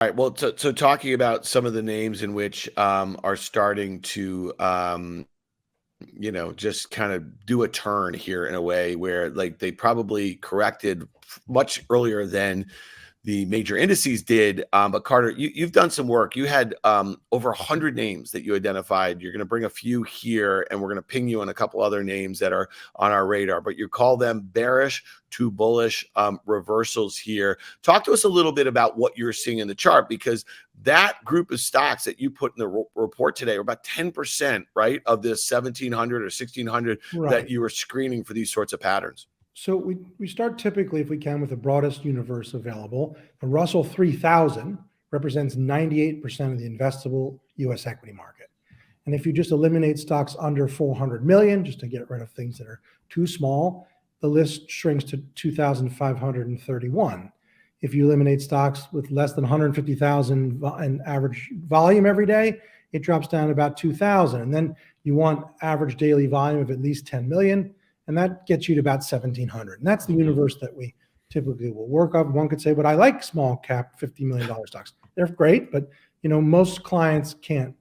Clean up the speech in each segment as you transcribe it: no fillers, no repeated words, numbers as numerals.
All right. Well, so talking about some of the names in which are starting to just kind of do a turn here in a way where like they probably corrected much earlier than the major indices did. But Carter, you've done some work. You had over 100 names that you identified. You're going to bring a few here, and we're going to ping you on a couple other names that are on our radar. But you call them bearish to bullish reversals here. Talk to us a little bit about what you're seeing in the chart, because that group of stocks that you put in the report today are about 10%, right, of this 1,700 or 1,600 that you were screening for these sorts of patterns. So we start typically, if we can, with the broadest universe available. The Russell 3000 represents 98% of the investable U.S. equity market. And if you just eliminate stocks under 400 million, just to get rid of things that are too small, the list shrinks to 2,531. If you eliminate stocks with less than 150,000 in average volume every day, it drops down to about 2,000. And then you want average daily volume of at least 10 million. And that gets you to about 1,700. And that's the universe that we typically will work off. One could say, but I like small cap $50 million stocks. They're great, but most clients can't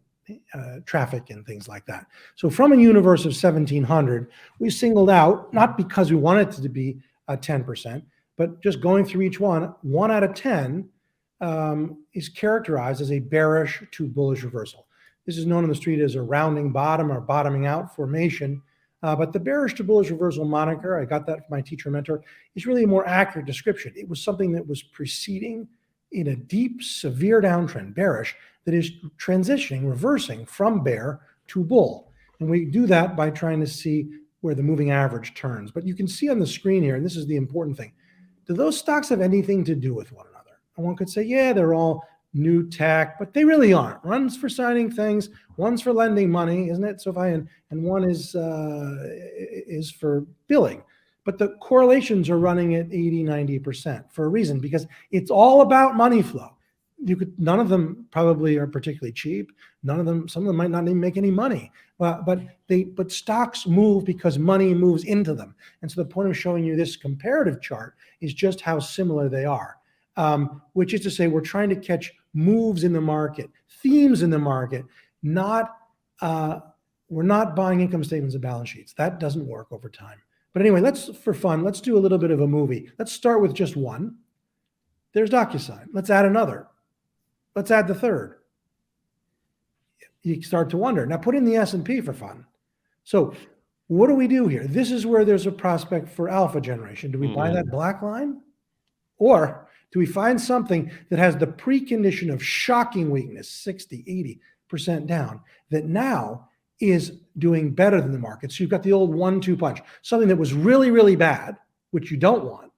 traffic and things like that. So from a universe of 1,700, we singled out, not because we wanted it to be 10%, but just going through each one, 1 out of 10 is characterized as a bearish to bullish reversal. This is known in the street as a rounding bottom or bottoming out formation. But the bearish to bullish reversal moniker, I got that from my teacher mentor, is really a more accurate description. It was something that was preceding in a deep, severe downtrend, bearish, that is transitioning, reversing from bear to bull. And we do that by trying to see where the moving average turns. But you can see on the screen here, and this is the important thing, do those stocks have anything to do with one another? And one could say, yeah, they're all new tech, but they really aren't. One's for signing things, one's for lending money, isn't it, SoFi? And one is for billing. But the correlations are running at 80, 90% for a reason, because it's all about money flow. None of them probably are particularly cheap. Some of them might not even make any money. But stocks move because money moves into them. And so the point of showing you this comparative chart is just how similar they are. Which is to say, we're trying to catch moves in the market, themes in the market, we're not buying income statements and balance sheets. That doesn't work over time. But anyway, let's do a little bit of a movie. Let's start with just one. There's DocuSign. Let's add another. Let's add the third. You start to wonder. Now put in the S&P for fun. So what do we do here? This is where there's a prospect for alpha generation. Do we buy that black line? Or do we find something that has the precondition of shocking weakness, 60, 80% down, that now is doing better than the market? So you've got the old 1-2 punch, something that was really, really bad, which you don't want,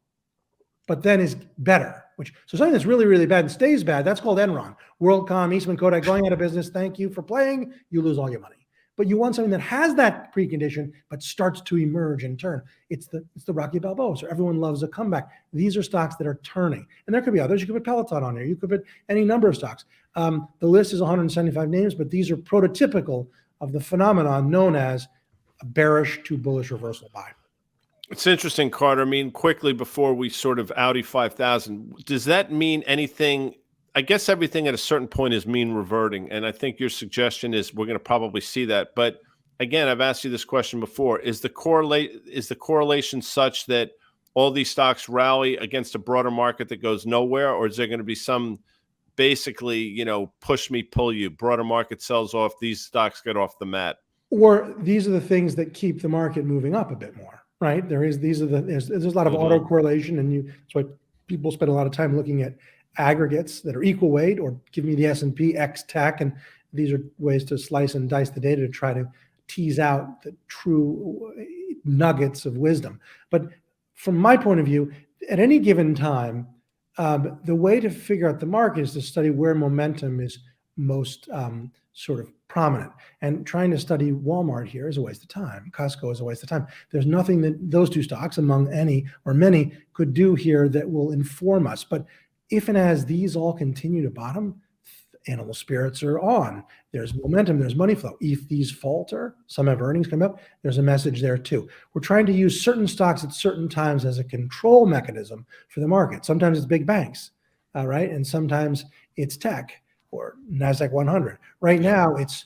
but then is better. So something that's really, really bad and stays bad, that's called Enron. WorldCom, Eastman Kodak going out of business. Thank you for playing. You lose all your money. But you want something that has that precondition, but starts to emerge and turn. It's the Rocky Balboa. So everyone loves a comeback. These are stocks that are turning. And there could be others. You could put Peloton on there. You could put any number of stocks. The list is 175 names, but these are prototypical of the phenomenon known as a bearish to bullish reversal buy. It's interesting, Carter. I mean, quickly before we sort of Audi 5000, does that mean anything? I guess everything at a certain point is mean reverting. And I think your suggestion is we're going to probably see that. But again, I've asked you this question before. Is the correlation such that all these stocks rally against a broader market that goes nowhere? Or is there going to be some basically, push me, pull you, broader market sells off, these stocks get off the mat? Or these are the things that keep the market moving up a bit more. Right. There's a lot of autocorrelation, and that's why people spend a lot of time looking at aggregates that are equal weight, or give me the S&P X tech. And these are ways to slice and dice the data to try to tease out the true nuggets of wisdom. But from my point of view, at any given time, the way to figure out the market is to study where momentum is most sort of prominent. And trying to study Walmart here is a waste of time. Costco is a waste of time. There's nothing that those two stocks, among any or many, could do here that will inform us. But if and as these all continue to bottom, animal spirits are on. There's momentum, there's money flow. If these falter, some have earnings come up, there's a message there too. We're trying to use certain stocks at certain times as a control mechanism for the market. Sometimes it's big banks, right? And sometimes it's tech or NASDAQ 100. Right now, it's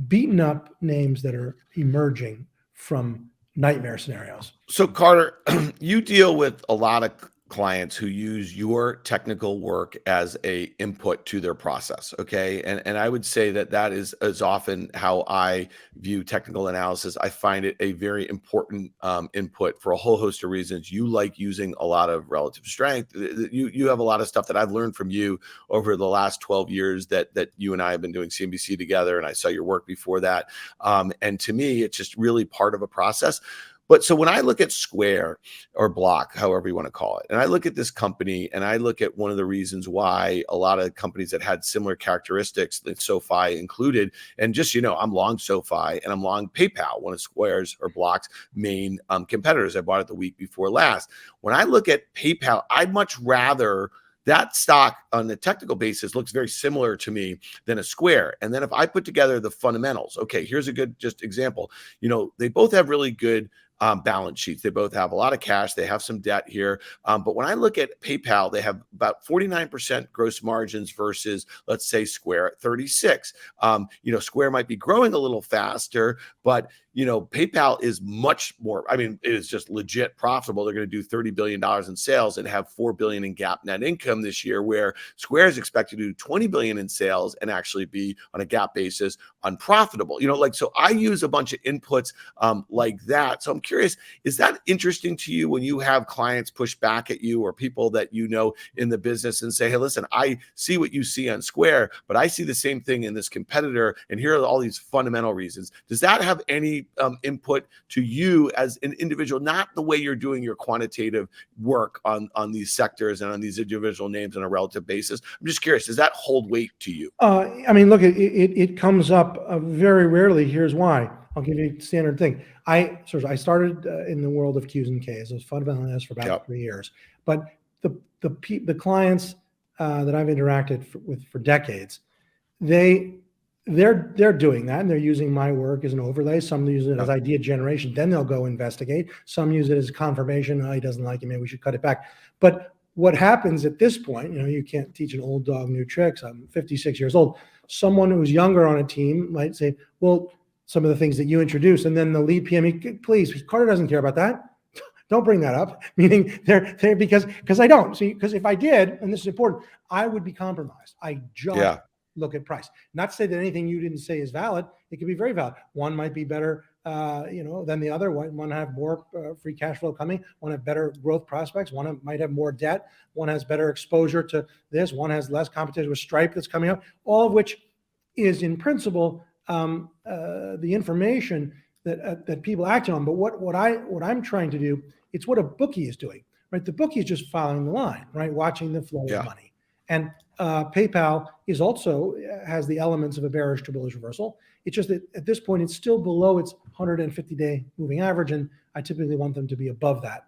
beaten up names that are emerging from nightmare scenarios. So Carter, you deal with a lot of clients who use your technical work as a input to their process. Okay. And I would say that that is often how I view technical analysis. I find it a very important input for a whole host of reasons. You like using a lot of relative strength. You have a lot of stuff that I've learned from you over the last 12 years that you and I have been doing CNBC together. And I saw your work before that. And to me, it's just really part of a process. But so when I look at Square or Block, however you want to call it, and I look at this company and I look at one of the reasons why a lot of companies that had similar characteristics, that SoFi included, and just, I'm long SoFi and I'm long PayPal, one of Square's or Block's main competitors. I bought it the week before last. When I look at PayPal, I'd much rather that stock on the technical basis looks very similar to me than a Square. And then if I put together the fundamentals, okay, here's a good just example. They both have really good balance sheets. They both have a lot of cash. They have some debt here. But when I look at PayPal, they have about 49% gross margins versus, let's say, Square at 36. Square might be growing a little faster, but PayPal is much more, it is just legit profitable. They're going to do $30 billion in sales and have $4 billion in GAAP net income this year, where Square is expected to do $20 billion in sales and actually be on a GAAP basis unprofitable. So I use a bunch of inputs like that. So I'm curious, is that interesting to you when you have clients push back at you or people that in the business and say, hey, listen, I see what you see on Square, but I see the same thing in this competitor, and here are all these fundamental reasons. Does that have any input to you as an individual, not the way you're doing your quantitative work on these sectors and on these individual names on a relative basis? I'm just curious, does that hold weight to you? Look, it comes up very rarely. Here's why. I'll give you a standard thing. I started in the world of Qs and Ks. I was fundamental analyst for about 3 years. But the clients that I've interacted with for decades, they're doing that, and they're using my work as an overlay. Some use it as idea generation. Then they'll go investigate. Some use it as confirmation. Oh, he doesn't like it. Maybe we should cut it back. But what happens at this point, you can't teach an old dog new tricks. I'm 56 years old. Someone who's younger on a team might say, well, some of the things that you introduced, and then the lead PM, please, Carter doesn't care about that. Don't bring that up. Meaning they're because I don't see, because if I did, and this is important, I would be compromised. I just look at price. Not to say that anything you didn't say is valid. It could be very valid. One might be better, than the other. One have more free cash flow coming. One have better growth prospects. One might have more debt. One has better exposure to this. One has less competition with Stripe that's coming up. All of which is in principle the information that people act on. But what I'm trying to do, it's what a bookie is doing, right? The bookie is just following the line, right? Watching the flow of money. And PayPal is also has the elements of a bearish to bullish reversal. It's just that at this point, it's still below its 150-day moving average, and I typically want them to be above that